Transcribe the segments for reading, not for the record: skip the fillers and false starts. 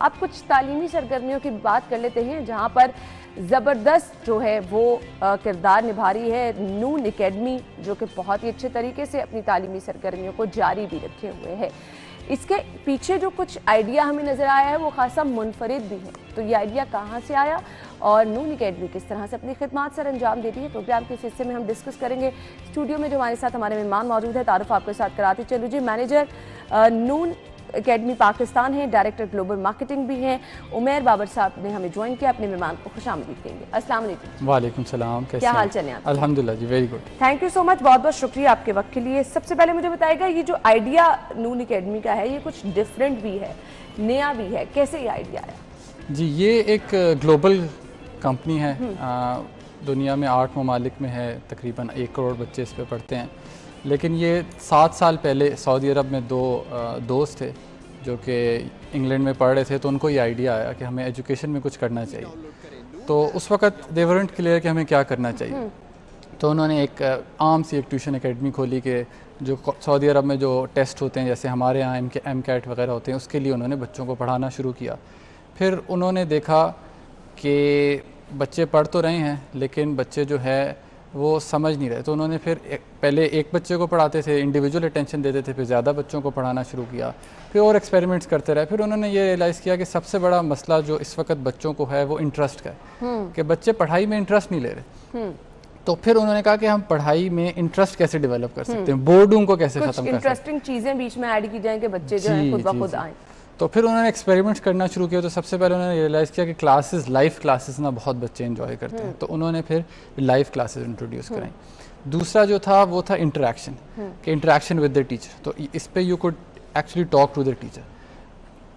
اب کچھ تعلیمی سرگرمیوں کی بات کر لیتے ہیں جہاں پر زبردست جو ہے وہ کردار نبھا رہی ہے نون اکیڈمی، جو کہ بہت ہی اچھے طریقے سے اپنی تعلیمی سرگرمیوں کو جاری بھی رکھے ہوئے ہے۔ اس کے پیچھے جو کچھ آئیڈیا ہمیں نظر آیا ہے وہ خاصا منفرد بھی ہے، تو یہ آئیڈیا کہاں سے آیا اور نون اکیڈمی کس طرح سے اپنی خدمات سر انجام دیتی ہے، پروگرام کے اس حصے میں ہم ڈسکس کریں گے۔ اسٹوڈیو میں جو ہمارے ساتھ ہمارے مہمان موجود ہے، تعارف آپ کے ساتھ کراتے چلو جی۔ مینیجر نون اکیڈمی پاکستان ہیں، ڈائریکٹر گلوبل مارکیٹنگ بھی ہیں، عمیر بابر صاحب نے ہمیں جوائن کیا، اپنے مہمان کو خوش آمدید کہیں گے۔ السلام علیکم۔ وعلیکم السلام، کیا حال چل ہیں آپ؟ الحمدللہ جی، very good, thank you so much, بہت بہت شکریہ آپ کے وقت کے لیے۔ سب سے پہلے مجھے بتائے گا یہ جو آئیڈیا نون اکیڈمی کا ہے یہ کچھ ڈیفرنٹ بھی ہے، نیا بھی ہے، کیسے یہ آئیڈیا آیا؟ جی یہ ایک گلوبل کمپنی ہے، دنیا میں 8 ممالک میں ہے، تقریباً 1 کروڑ بچے اس پہ پڑھتے ہیں، لیکن یہ 7 سال پہلے سعودی عرب میں 2 دوست تھے جو کہ انگلینڈ میں پڑھ رہے تھے، تو ان کو یہ آئیڈیا آیا کہ ہمیں ایجوکیشن میں کچھ کرنا چاہیے۔ تو اس وقت دے ورنٹ کلیئر کہ ہمیں کیا کرنا چاہیے، تو انہوں نے ایک عام سی ایک ٹیوشن اکیڈمی کھولی کہ جو سعودی عرب میں جو ٹیسٹ ہوتے ہیں جیسے ہمارے یہاں ایم کیٹ وغیرہ ہوتے ہیں، اس کے لیے انہوں نے بچوں کو پڑھانا شروع کیا۔ پھر انہوں نے دیکھا کہ بچے پڑھ تو رہے ہیں لیکن بچے جو ہے وہ سمجھ نہیں رہے، تو انہوں نے پھر پہلے ایک بچے کو پڑھاتے تھے، انڈیویجول اٹینشن دیتے تھے، پھر زیادہ بچوں کو پڑھانا شروع کیا، پھر اور ایکسپیریمنٹس کرتے رہے۔ پھر انہوں نے یہ ریئلائز کیا کہ سب سے بڑا مسئلہ جو اس وقت بچوں کو ہے وہ انٹرسٹ کا ہے، کہ بچے پڑھائی میں انٹرسٹ نہیں لے رہے۔ تو پھر انہوں نے کہا کہ ہم پڑھائی میں انٹرسٹ کیسے ڈیولپ کر سکتے ہیں، بورڈنگ کو کیسے ختم کر سکتے ہیں، انٹرسٹنگ چیزیں بیچ میں ایڈ کی جائیں کہ بچے جو ہیں خود بخود آئیں۔ تو پھر انہوں نے ایکسپیریمنٹس کرنا شروع کیا۔ تو سب سے پہلے انہوں نے ریئلائز کیا کہ کلاسز، لائیو کلاسز نا بہت بچے انجوائے کرتے ہیں، تو انہوں نے پھر لائیو کلاسز انٹروڈیوس کرائیں۔ دوسرا جو تھا وہ تھا انٹریکشن، کہ انٹریکشن ود دا ٹیچر، تو اس پہ you could actually talk to the teacher.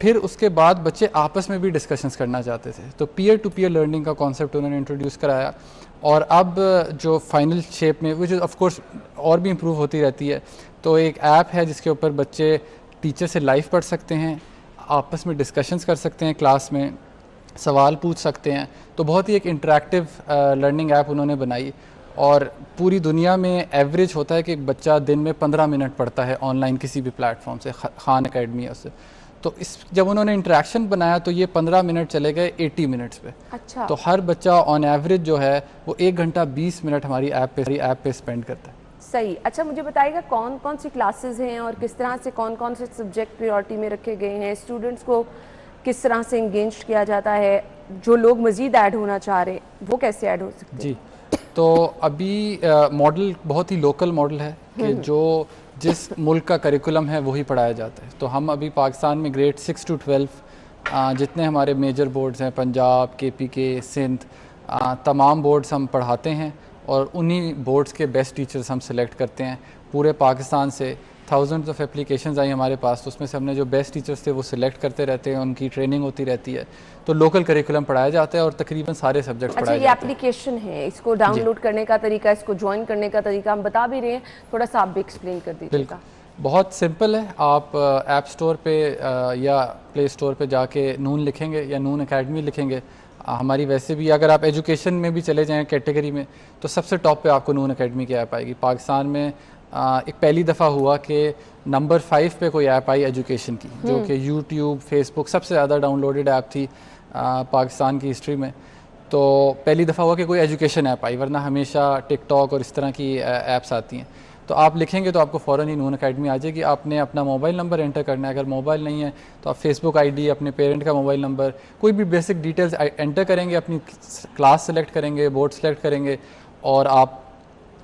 پھر اس کے بعد بچے آپس میں بھی ڈسکشنز کرنا چاہتے تھے، تو پیئر ٹو پیئر لرننگ کا کانسیپٹ انہوں نے انٹروڈیوس کرایا۔ اور اب جو فائنل شیپ میں وچ آف کورس اور بھی امپروو ہوتی رہتی ہے، تو ایک ایپ ہے جس کے اوپر بچے ٹیچر سے لائیو پڑھ سکتے ہیں، آپس میں ڈسکشنز کر سکتے ہیں، کلاس میں سوال پوچھ سکتے ہیں، تو بہت ہی ایک انٹریکٹیو لرننگ ایپ انہوں نے بنائی۔ اور پوری دنیا میں ایوریج ہوتا ہے کہ ایک بچہ دن میں 15 منٹ پڑھتا ہے آن لائن کسی بھی پلیٹ فارم سے، خان اکیڈمی ہے اس سے۔ تو جب انہوں نے انٹریکشن بنایا تو یہ 15 منٹ چلے گئے 80 منٹس پہ۔ اچھا، تو ہر بچہ آن ایوریج جو ہے وہ 1 گھنٹہ 20 منٹ ہماری ایپ پہ اسپینڈ کرتا ہے۔ صحیح۔ اچھا مجھے بتائیے گا کون کون سی کلاسز ہیں اور کس طرح سے کون کون سے سبجیکٹ پریورٹی میں رکھے گئے ہیں، اسٹوڈنٹس کو کس طرح سے انگیج کیا جاتا ہے، جو لوگ مزید ایڈ ہونا چاہ رہے ہیں وہ کیسے ایڈ ہو سکتے ہیں؟ جی، تو ابھی ماڈل بہت ہی لوکل ماڈل ہے کہ جو جس ملک کا کریکولم ہے وہی پڑھایا جاتا ہے۔ تو ہم ابھی پاکستان میں گریڈ 6 to 12 جتنے ہمارے میجر بورڈز ہیں، پنجاب، KPK، سندھ، تمام بورڈز ہم پڑھاتے ہیں، اور انہی بورڈز کے بیسٹ ٹیچرز ہم سلیکٹ کرتے ہیں پورے پاکستان سے۔ تھاؤزنڈز آف اپلیکیشنز آئی ہمارے پاس، تو اس میں سے ہم نے جو بیسٹ ٹیچرز تھے وہ سلیکٹ کرتے رہتے ہیں، ان کی ٹریننگ ہوتی رہتی ہے، تو لوکل کریکولم پڑھایا جاتا ہے اور تقریباً سارے سبجیکٹس پڑھائے اچھا، یہ جاتے ہیں۔ اپلیکیشن ہے، اس کو ڈاؤن لوڈ کرنے کا طریقہ، اس کو جوائن کرنے کا طریقہ ہم بتا بھی رہے ہیں، تھوڑا سا آپ بھی ایکسپلین کر دیجیے گا۔ بہت سمپل ہے، آپ ایپ سٹور پہ یا پلے سٹور پہ جا کے نون لکھیں گے یا نون اکیڈمی لکھیں گے، ہماری ویسے بھی اگر آپ ایجوکیشن میں بھی چلے جائیں کیٹیگری میں تو سب سے ٹاپ پہ آپ کو نون اکیڈمی کی ایپ آئے گی۔ پاکستان میں ایک پہلی دفعہ ہوا کہ نمبر 5 پہ کوئی ایپ آئی ایجوکیشن کی، جو کہ یوٹیوب، فیس بک سب سے زیادہ ڈاؤن لوڈڈ ایپ تھی پاکستان کی ہسٹری میں۔ تو پہلی دفعہ ہوا کہ کوئی ایجوکیشن ایپ آئی، ورنہ ہمیشہ ٹک ٹاک اور اس طرح کی ایپس آتی ہیں۔ تو آپ لکھیں گے تو آپ کو فوراً ہی نون اکیڈمی آ جائے گی۔ آپ نے اپنا موبائل نمبر انٹر کرنا ہے، اگر موبائل نہیں ہے تو آپ فیس بک ID، اپنے پیرنٹ کا موبائل نمبر، کوئی بھی بیسک ڈیٹیلز انٹر کریں گے، اپنی کلاس سلیکٹ کریں گے، بورڈ سلیکٹ کریں گے، اور آپ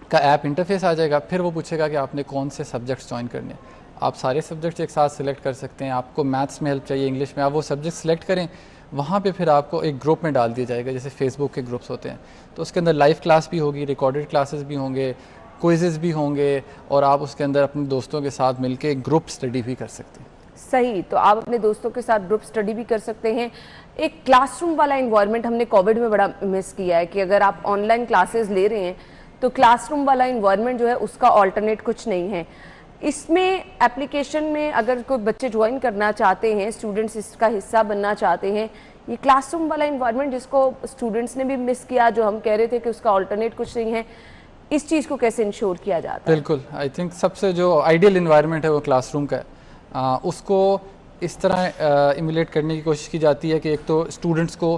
کا ایپ انٹرفیس آ جائے گا۔ پھر وہ پوچھے گا کہ آپ نے کون سے سبجیکٹس جوائن کرنے ہیں، آپ سارے سبجیکٹس ایک ساتھ سلیکٹ کر سکتے ہیں۔ آپ کو میتھس میں ہیلپ چاہیے، انگلش میں، آپ وہ سبجیکٹ سلیکٹ کریں، وہاں پہ پھر آپ کو ایک گروپ میں ڈال دیا جائے گا، جیسے فیس بک کے گروپس ہوتے ہیں، تو اس کے اندر لائیو کلاس بھی ہوگی، ریکارڈڈ کلاسز بھی ہوں گے، کوئزز بھی ہوں گے، اور آپ اس کے اندر اپنے دوستوں کے ساتھ مل کے گروپ اسٹڈی بھی کر سکتے ہیں۔ صحیح، تو آپ اپنے دوستوں کے ساتھ گروپ اسٹڈی بھی کر سکتے ہیں۔ ایک کلاس روم والا انوائرمنٹ ہم نے کووڈ میں بڑا مس کیا ہے کہ اگر آپ آن لائن کلاسز لے رہے ہیں تو کلاس روم والا انوائرمنٹ جو ہے اس کا آلٹرنیٹ کچھ نہیں ہے۔ اس میں اپلیکیشن میں اگر کوئی بچے جوائن کرنا چاہتے ہیں، اسٹوڈنٹس اس کا حصہ بننا چاہتے ہیں، یہ کلاس روم والا انوائرمنٹ جس کو اسٹوڈنٹس نے بھی مس کیا، جو ہم کہہ رہے تھے کہ اس کا آلٹرنیٹ کچھ نہیں ہے، اس چیز کو کیسے انشور کیا جاتا ہے؟ بالکل، آئی تھنک سب سے جو آئیڈیل انوائرمنٹ ہے وہ کلاس روم کا ہے۔ اس کو اس طرح ایمولیٹ کرنے کی کوشش کی جاتی ہے کہ ایک تو اسٹوڈنٹس کو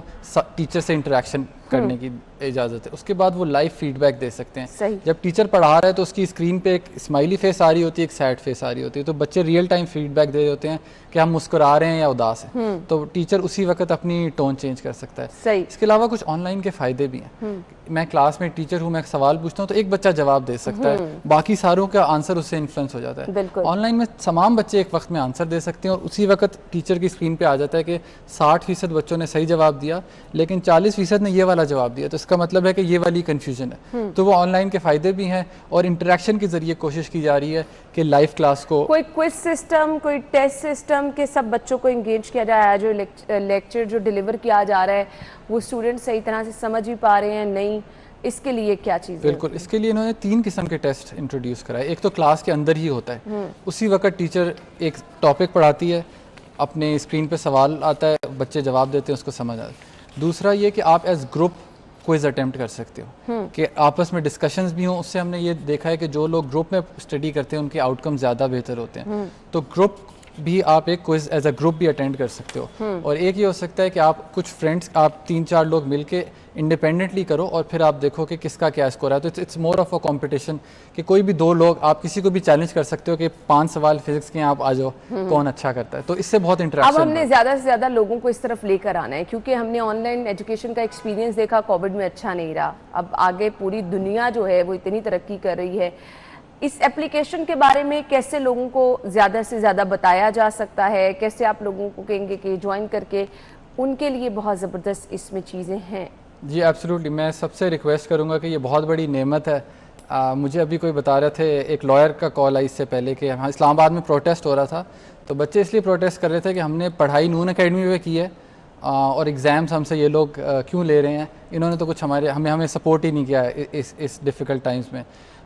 ٹیچر سے انٹریکشن کرنے کی اجازت ہے, اس کے بعد وہ لائیو فیڈ بیک دے سکتے ہیں. جب ٹیچر پڑھا رہا ہے تو اس کی اسکرین پہ ایک اسمائلی فیس آ رہی ہوتی ہے, ایک سیڈ فیس آ رہی ہوتی ہے, تو بچے ریئل ٹائم فیڈ بیک دے ہوتے ہیں کہ ہم مسکرا رہے ہیں یا اداس ہیں, تو ٹیچر اسی وقت اپنی ٹون چینج کر سکتا ہے. اس کے علاوہ کچھ آن لائن کے فائدے بھی ہیں. میں کلاس میں ٹیچر ہوں, میں ایک سوال پوچھتا ہوں تو ایک بچہ جواب دے سکتا ہے, باقی ساروں کا آنسر اس سے انفلوئنس ہو جاتا ہے. آن لائن میں تمام بچے ایک وقت میں آنسر دے سکتے ہیں اور اسی وقت ٹیچر کی اسکرین پہ آ جاتا ہے کہ 60% بچوں نے صحیح جواب دیا لیکن 40% نے یہ والا جواب دیا, تو اس کا مطلب ہے کہ یہ والی کنفیوژن ہے. تو وہ آن لائن کے فائدے بھی ہیں, اور انٹریکشن کے ذریعے کوشش کی جا رہی ہے کہ لائیو کلاس کو کوئی کوئز سسٹم, کوئی ٹیسٹ سسٹم کے سب بچوں کو انگیج کیا جائے, جو لیکچر جو ڈیلیور کیا جا رہا ہے وہ اسٹوڈنٹ صحیح طرح سے سمجھ بھی پا رہے ہیں نہیں, اس کے لیے کیا چیز ہے؟ بالکل, اس کے لیے انہوں نے 3 قسم کے ٹیسٹ انٹروڈیوس کرائے. ایک تو کلاس کے اندر ہی ہوتا ہے, اسی وقت ٹیچر ایک ٹاپک پڑھاتی ہے, اپنے اسکرین پہ سوال آتا ہے, بچے جواب دیتے ہیں, اس کو سمجھ آتا ہے. دوسرا یہ کہ آپ ایز گروپ کوئز اٹیمپٹ کر سکتے ہو کہ آپس میں ڈسکشنز بھی ہوں. اس سے ہم نے یہ دیکھا ہے کہ جو لوگ گروپ میں اسٹڈی کرتے ہیں ان کے آؤٹ کم زیادہ بہتر ہوتے ہیں. تو گروپ بھی آپ ایک کوئز ایز اے گروپ بھی اٹینڈ کر سکتے ہو. اور ایک یہ ہو سکتا ہے کہ آپ کچھ فرینڈس, آپ 3-4 لوگ مل کے انڈیپینڈنٹلی کرو اور پھر آپ دیکھو کہ کس کا کیا اسکور ہے. تو it's more of a competition کہ کوئی بھی 2 لوگ, آپ کسی کو بھی چیلنج کر سکتے ہو کہ 5 سوال فزکس کے ہیں, آپ آ جاؤ, کون اچھا کرتا ہے. تو اس سے بہت انٹریکشن. اب ہم نے زیادہ سے زیادہ لوگوں کو اس طرف لے کر آنا ہے کیونکہ ہم نے آن لائن ایجوکیشن کا ایکسپیرینس دیکھا کووڈ میں اچھا نہیں رہا. اب آگے پوری دنیا جو ہے وہ اتنی ترقی کر رہی ہے, اس اپلیکیشن کے بارے میں کیسے لوگوں کو زیادہ سے زیادہ بتایا جا سکتا ہے, کیسے آپ لوگوں کو کہیں گے کہ جوائن کر کے, ان کے لیے بہت زبردست اس میں چیزیں ہیں. جی ایبسلیوٹلی, میں سب سے ریکویسٹ کروں گا کہ یہ بہت بڑی نعمت ہے. مجھے ابھی کوئی بتا رہے تھے, ایک لائر کا کال آئی اس سے پہلے کہ ہاں اسلام آباد میں پروٹیسٹ ہو رہا تھا, تو بچے اس لیے پروٹیسٹ کر رہے تھے کہ ہم نے پڑھائی نون اکیڈمی پہ کی ہے اور ایگزامس ہم سے یہ لوگ کیوں لے رہے ہیں, انہوں نے تو کچھ ہمیں سپورٹ ہی نہیں کیا اس ڈیفیکلٹ ٹائمز میں.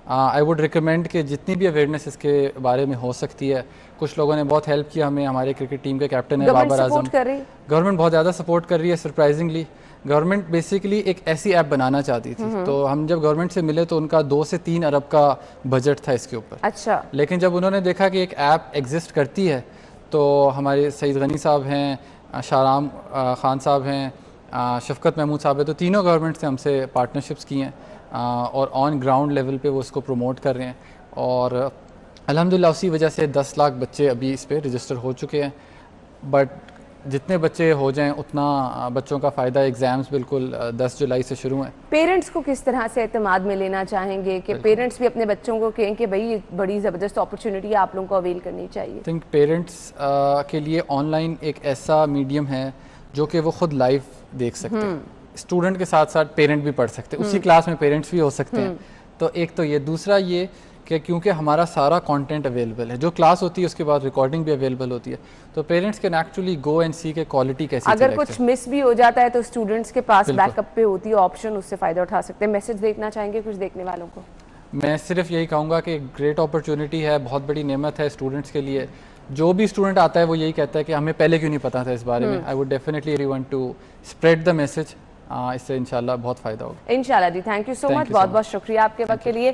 آئی ووڈ ریکمینڈ کہ جتنی بھی اویئرنیس اس کے بارے میں ہو سکتی ہے. کچھ لوگوں نے بہت ہیلپ کیا ہمیں, ہمارے کرکٹ ٹیم کے کیپٹن ہیں بابر اعظم. گورنمنٹ بہت زیادہ سپورٹ کر رہی ہے سرپرائزنگلی. گورنمنٹ بیسیکلی ایک ایسی ایپ بنانا چاہتی تھی, تو ہم جب گورنمنٹ سے ملے تو ان کا 2 سے 3 ارب کا بجٹ تھا اس کے اوپر. اچھا. لیکن جب انہوں نے دیکھا کہ ایک ایپ ایگزسٹ کرتی ہے, تو ہمارے سعید غنی صاحب ہیں, شاہرام خان صاحب ہیں, شفقت محمود صاحب ہیں, تو تینوں گورنمنٹ نے ہم سے پارٹنرشپس کی ہیں اور آن گراؤنڈ لیول پہ وہ اس کو پروموٹ کر رہے ہیں. اور الحمدللہ اسی وجہ سے 10 لاکھ بچے ابھی اس پہ رجسٹر ہو چکے ہیں. بٹ جتنے بچے ہو جائیں اتنا بچوں کا فائدہ. ایگزامز بالکل 10 جولائی سے شروع ہیں. پیرنٹس کو کس طرح سے اعتماد میں لینا چاہیں گے کہ پیرنٹس بھی اپنے بچوں کو کہیں کہ بھائی بڑی زبردست اپرچونٹی ہے, آپ لوگوں کو اویل کرنی چاہیے؟ آئی تھنک پیرنٹس کے لیے آن لائن ایک ایسا میڈیم ہے جو کہ وہ خود لائیو دیکھ سکتے ہیں. اسٹوڈنٹ کے ساتھ ساتھ پیرنٹ بھی پڑھ سکتے ہیں, اسی کلاس میں پیرنٹس بھی ہو سکتے ہیں. تو ایک تو یہ, دوسرا یہ کہ کیونکہ ہمارا سارا کانٹینٹ اویلیبل ہے, جو کلاس ہوتی ہے اس کے بعد ریکارڈنگ بھی اویلیبل ہوتی ہے, تو parents can actually go and see کہ کوالٹی کیسی ہے. اگر کچھ مس بھی ہو جاتا ہے تو اسٹوڈنٹس کے پاس بیک اپ پہ ہوتی ہے آپشن, اس سے فائدہ اٹھا سکتے ہیں. میسج دیکھنا چاہیں گے کچھ دیکھنے والوں کو؟ میں صرف یہی کہوں گا کہ گریٹ اپرچونٹی ہے, بہت بڑی نعمت ہے اسٹوڈنٹس کے لیے. جو بھی اسٹوڈنٹ آتا ہے وہ یہی کہتا ہے کہ ہمیں پہلے کیوں نہیں پتا تھا اس بارے میں. I would definitely really want to spread the message, اس سے انشاءاللہ بہت فائدہ ہوگا. انشاءاللہ جی, تھینک یو سو مچ, بہت بہت شکریہ آپ کے وقت کے لیے.